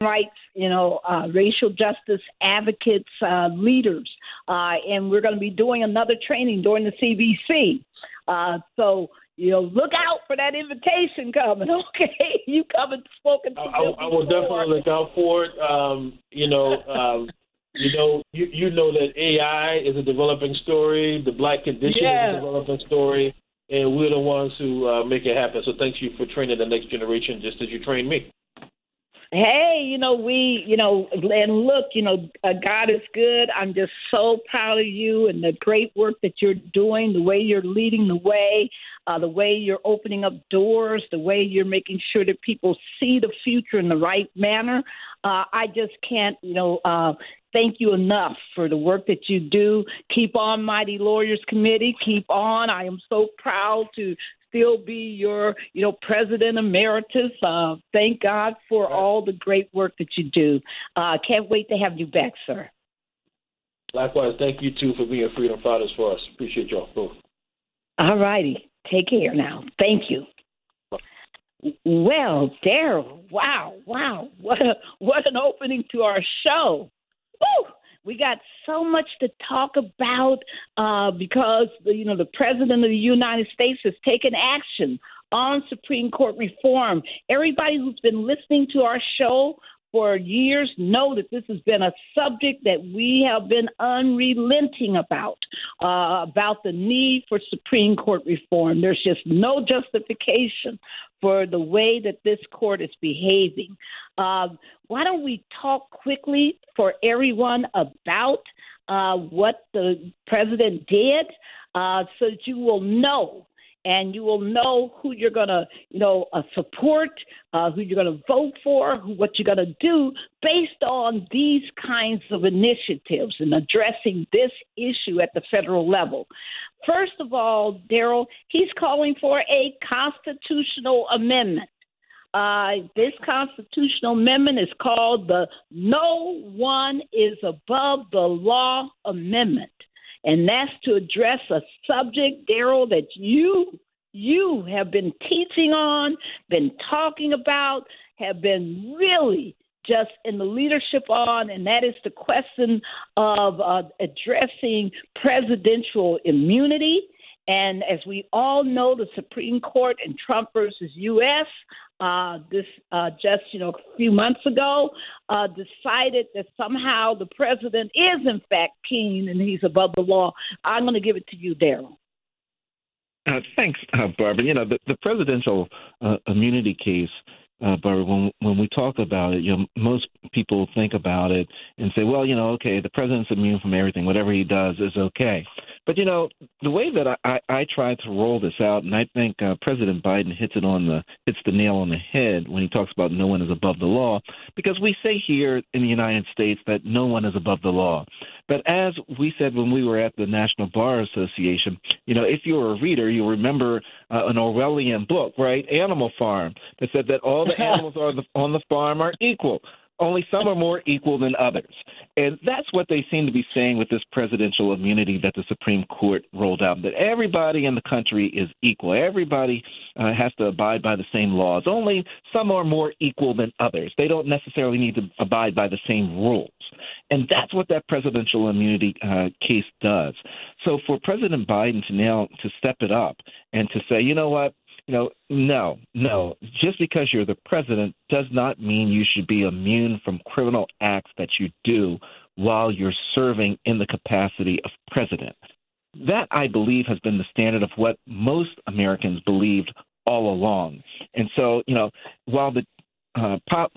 rights, racial justice advocates, leaders, and we're going to be doing another training during the CBC. So look out for that invitation coming. Okay, you come and spoken to. I will definitely look out for it. You know that AI is a developing story. The Black condition is a developing story, and we're the ones who make it happen. So thank you for training the next generation, just as you trained me. Hey, and look, God is good. I'm just so proud of you and the great work that you're doing, the way you're leading the way you're opening up doors, the way you're making sure that people see the future in the right manner. I just can't, thank you enough for the work that you do. Keep on, Mighty Lawyers Committee. Keep on. I am so proud to still be your, President Emeritus. Thank God for all the great work that you do. Can't wait to have you back, sir. Likewise, thank you, too, for being freedom fighters for us. Appreciate y'all both. All righty. Take care now. Thank you. Well, Daryl, wow. What an opening to our show. Woo! We got so much to talk about because, the President of the United States has taken action on Supreme Court reform. Everybody who's been listening to our show for years know that this has been a subject that we have been unrelenting about the need for Supreme Court reform. There's just no justification for the way that this court is behaving. Why don't we talk quickly for everyone about what the president did so that you will know, and you will know who you're going to, support, who you're going to vote for, what you're going to do based on these kinds of initiatives and addressing this issue at the federal level. First of all, Daryl, he's calling for a constitutional amendment. This constitutional amendment is called the No One is Above the Law Amendment. And that's to address a subject, Daryl, that you have been teaching on, been talking about, have been really just in the leadership on, and that is the question of addressing presidential immunity. And as we all know, the Supreme Court in Trump versus U.S., just a few months ago, decided that somehow the president is in fact king and he's above the law. I'm going to give it to you, Daryl. Thanks, Barbara. The presidential immunity case, Barbara, when we talk about it, most people think about it and say, well, okay, the president's immune from everything. Whatever he does is okay. But, the way that I try to roll this out, and I think President Biden hits the nail on the head when he talks about no one is above the law, because we say here in the United States that no one is above the law. But as we said when we were at the National Bar Association, if you're a reader, you'll remember an Orwellian book, right, Animal Farm, that said that all the animals on the farm are equal. Only some are more equal than others. And that's what they seem to be saying with this presidential immunity that the Supreme Court rolled out, that everybody in the country is equal. Everybody has to abide by the same laws. Only some are more equal than others. They don't necessarily need to abide by the same rules. And that's what that presidential immunity case does. So for President Biden to step it up and to say, you know what, no. Just because you're the president does not mean you should be immune from criminal acts that you do while you're serving in the capacity of president. That, I believe, has been the standard of what most Americans believed all along. And so, while the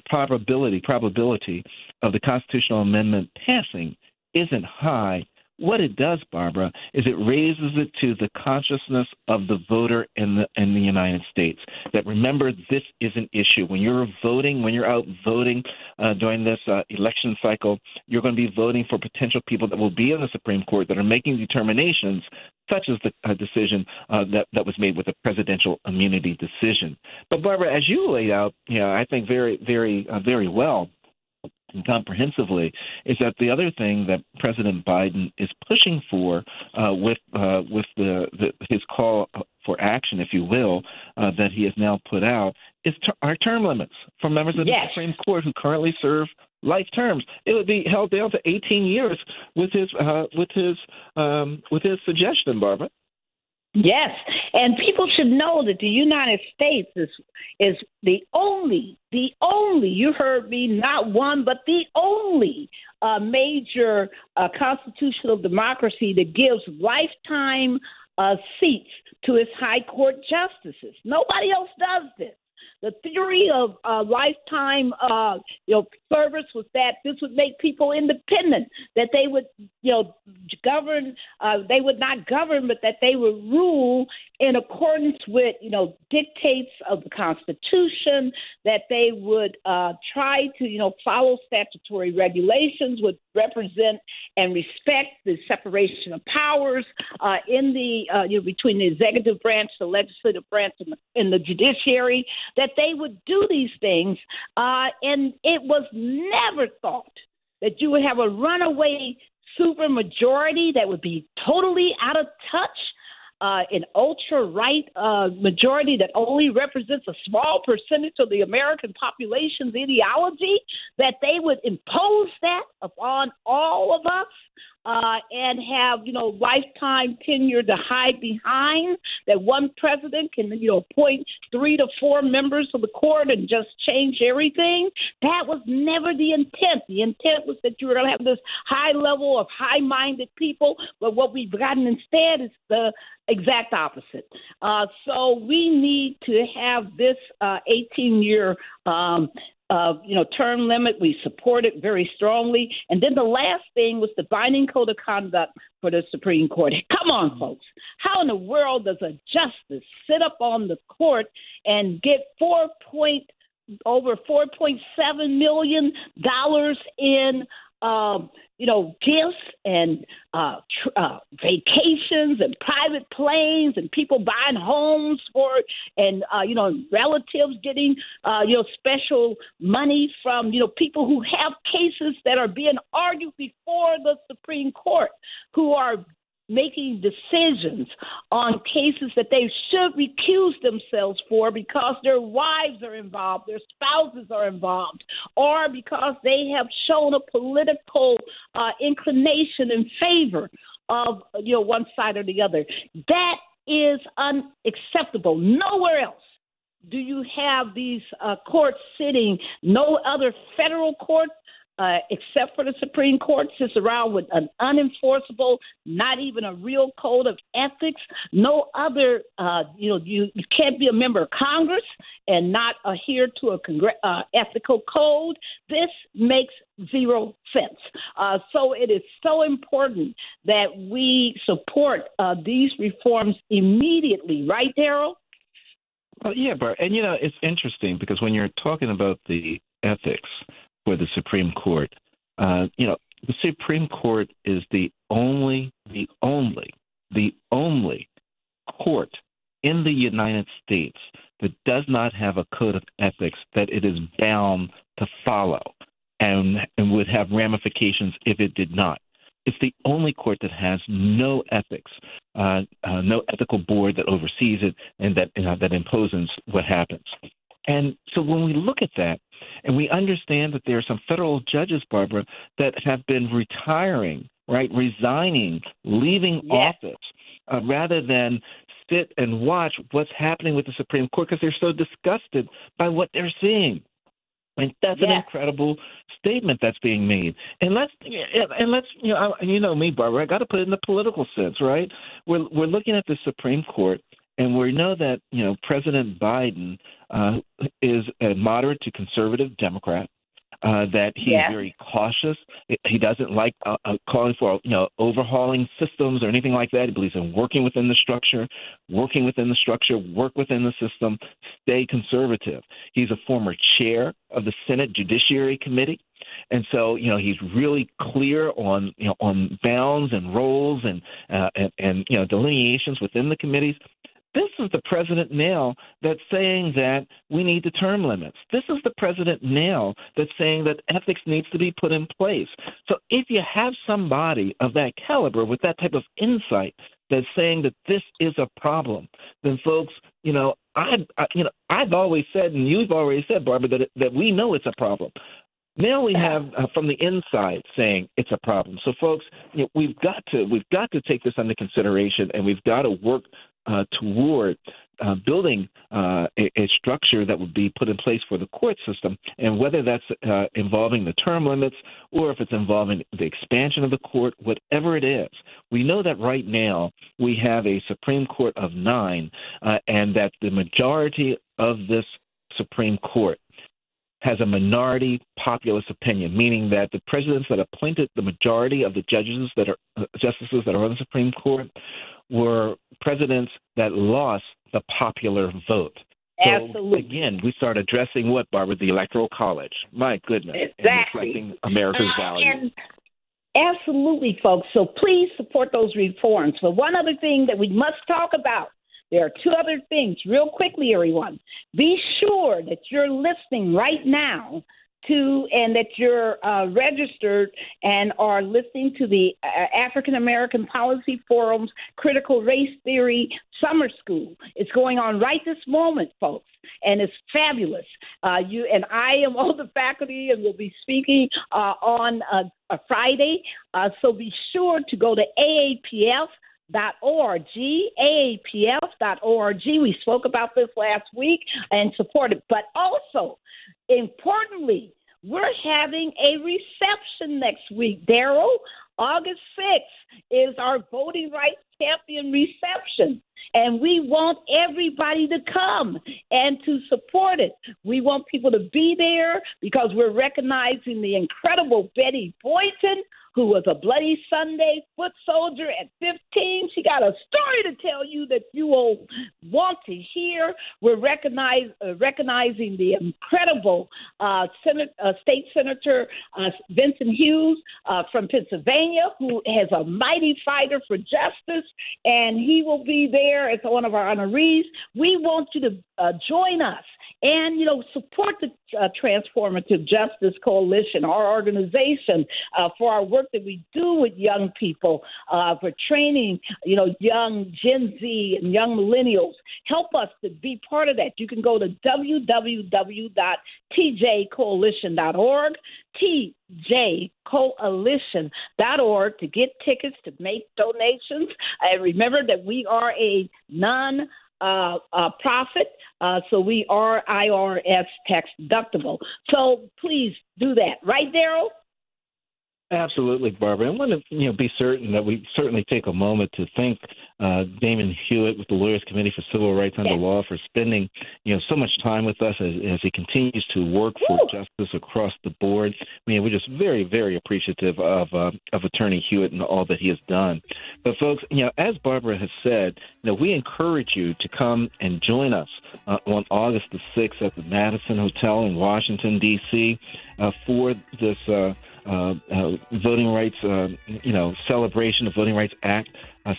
probability of the constitutional amendment passing isn't high, what it does, Barbara, is it raises it to the consciousness of the voter in the United States. That, remember, this is an issue. When you're out voting during this election cycle, you're going to be voting for potential people that will be in the Supreme Court that are making determinations, such as the decision that was made with the presidential immunity decision. But Barbara, as you laid out, I think very, very, very well and comprehensively, is that the other thing that President Biden is pushing for with his call for action, if you will, that he has now put out, are term limits for members of the Supreme Court who currently serve life terms. It would be held down to 18 years with his suggestion, Barbara. Yes, and people should know that the United States is the only, you heard me, not one, but the only major constitutional democracy that gives lifetime seats to its high court justices. Nobody else does this. The theory of lifetime, service was that this would make people independent, that they would, govern. They would not govern, but that they would rule in accordance with, dictates of the Constitution. That they would try to, follow statutory regulations, would represent and respect the separation of powers in the between the executive branch, the legislative branch, and the judiciary. That they would do these things, and it was never thought that you would have a runaway supermajority that would be totally out of touch, an ultra-right majority that only represents a small percentage of the American population's ideology, that they would impose that upon all of us. And have, lifetime tenure to hide behind, that one president can, appoint 3 to 4 members of the court and just change everything. That was never the intent. The intent was that you were going to have this high level of high-minded people, but what we've gotten instead is the exact opposite. So we need to have this 18-year term limit. We support it very strongly. And then the last thing was the binding code of conduct for the Supreme Court. Come on, folks. How in the world does a justice sit up on the court and get over $4.7 million in gifts and vacations and private planes and people buying homes for it, and relatives getting special money from people who have cases that are being argued before the Supreme Court, who are making decisions on cases that they should recuse themselves for because their wives are involved, their spouses are involved, or because they have shown a political inclination in favor of one side or the other. That is unacceptable. Nowhere else do you have these courts sitting. No other federal court except for the Supreme Court, sits around with an unenforceable, not even a real code of ethics. No other, you can't be a member of Congress and not adhere to a ethical code. This makes zero sense. So it is so important that we support these reforms immediately. Right, Daryl? Well, yeah, Bart. And, it's interesting because when you're talking about the ethics for the Supreme Court, the Supreme Court is the only court in the United States that does not have a code of ethics that it is bound to follow and would have ramifications if it did not. It's the only court that has no ethics, no ethical board that oversees it and that imposes what happens. And so when we look at that, and we understand that there are some federal judges, Barbara, that have been retiring, right, resigning, leaving office, rather than sit and watch what's happening with the Supreme Court because they're so disgusted by what they're seeing. And that's an incredible statement that's being made. And let's me, Barbara, I got to put it in the political sense, right? We're looking at the Supreme Court, and we know that President Biden is a moderate to conservative Democrat. That he's very cautious. He doesn't like calling for overhauling systems or anything like that. He believes in working within the structure, work within the system, stay conservative. He's a former chair of the Senate Judiciary Committee. And so, he's really clear on bounds and roles and delineations within the committees. This is the president now that's saying that we need the term limits. This is the president now that's saying that ethics needs to be put in place. So if you have somebody of that caliber with that type of insight that's saying that this is a problem, then folks, I've always said, and you've already said, Barbara, that we know it's a problem. Now we have from the inside saying it's a problem. So, folks, we've got to take this under consideration, and we've got to work toward building a structure that would be put in place for the court system, and whether that's involving the term limits or if it's involving the expansion of the court, whatever it is. We know that right now we have a Supreme Court of 9, and that the majority of this Supreme Court has a minority populist opinion, meaning that the presidents that appointed the majority of the justices that are on the Supreme Court were presidents that lost the popular vote. Absolutely. So, again, we start addressing what, Barbara? The Electoral College. My goodness. Exactly. And reflecting America's values. Absolutely, folks. So please support those reforms. But one other thing that we must talk about, there are two other things real quickly, everyone. Be sure that you're listening right now and that you're registered and are listening to the African American Policy Forum's Critical Race Theory Summer School. It's going on right this moment, folks, and it's fabulous. You and I am on the faculty and will be speaking on a Friday. So be sure to go to AAPF.org, AAPF.org. We spoke about this last week and support it. But also, importantly, we're having a reception next week, Daryl. August 6th is our Voting Rights Champion reception, and we want everybody to come and to support it. We want people to be there because we're recognizing the incredible Betty Boynton, who was a Bloody Sunday foot soldier at 15. She got a story to tell you that you will want to hear. We're recognizing the incredible State Senator Vincent Hughes from Pennsylvania, who is a mighty fighter for justice, and he will be there as one of our honorees. We want you to join us and, support the Transformative Justice Coalition, our organization, for our work that we do with young people, for training, young Gen Z and young millennials. Help us to be part of that. You can go to www.tjcoalition.org, tjcoalition.org, to get tickets, to make donations. And remember that we are a non-profit, so we are IRS tax deductible. So please do that. Right, Daryl? Absolutely, Barbara. I want to be certain that we certainly take a moment to thank Damon Hewitt with the Lawyers Committee for Civil Rights Under Law for spending so much time with us as he continues to work for justice across the board. We're just very, very appreciative of Attorney Hewitt and all that he has done. But folks, as Barbara has said, we encourage you to come and join us on August the 6th at the Madison Hotel in Washington, D.C. For this voting rights, celebration, the Voting Rights Act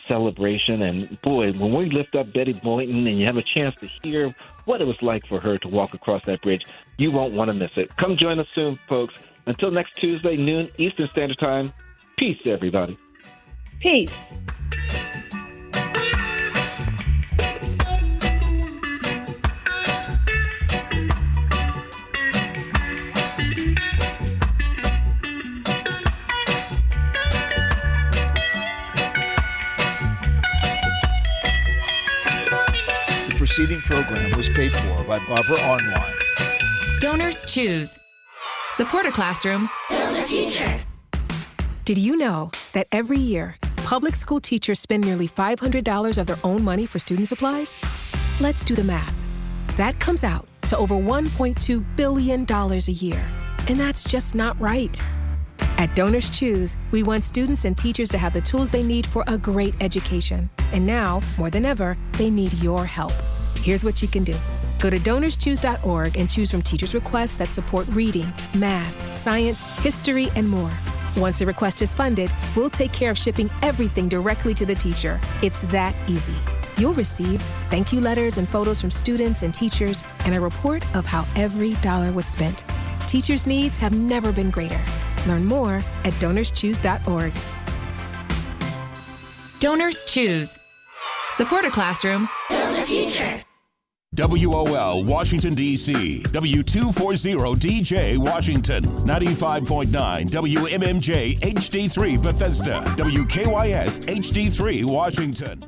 celebration. And boy, when we lift up Betty Boynton and you have a chance to hear what it was like for her to walk across that bridge, you won't want to miss it. Come join us soon, folks. Until next Tuesday, noon Eastern Standard Time, peace, everybody. Peace. The preceding program was paid for by Barbara Arnwine. Donors choose. Support a classroom. Build a future. Did you know that every year, public school teachers spend nearly $500 of their own money for student supplies? Let's do the math. That comes out to over $1.2 billion a year. And that's just not right. At Donors Choose, we want students and teachers to have the tools they need for a great education. And now, more than ever, they need your help. Here's what you can do. Go to DonorsChoose.org and choose from teachers' requests that support reading, math, science, history, and more. Once a request is funded, we'll take care of shipping everything directly to the teacher. It's that easy. You'll receive thank you letters and photos from students and teachers, and a report of how every dollar was spent. Teachers' needs have never been greater. Learn more at DonorsChoose.org. Donors choose. Support a classroom. Build a future. WOL Washington, D.C. W240DJ Washington. 95.9 WMMJ HD3 Bethesda. WKYS HD3 Washington.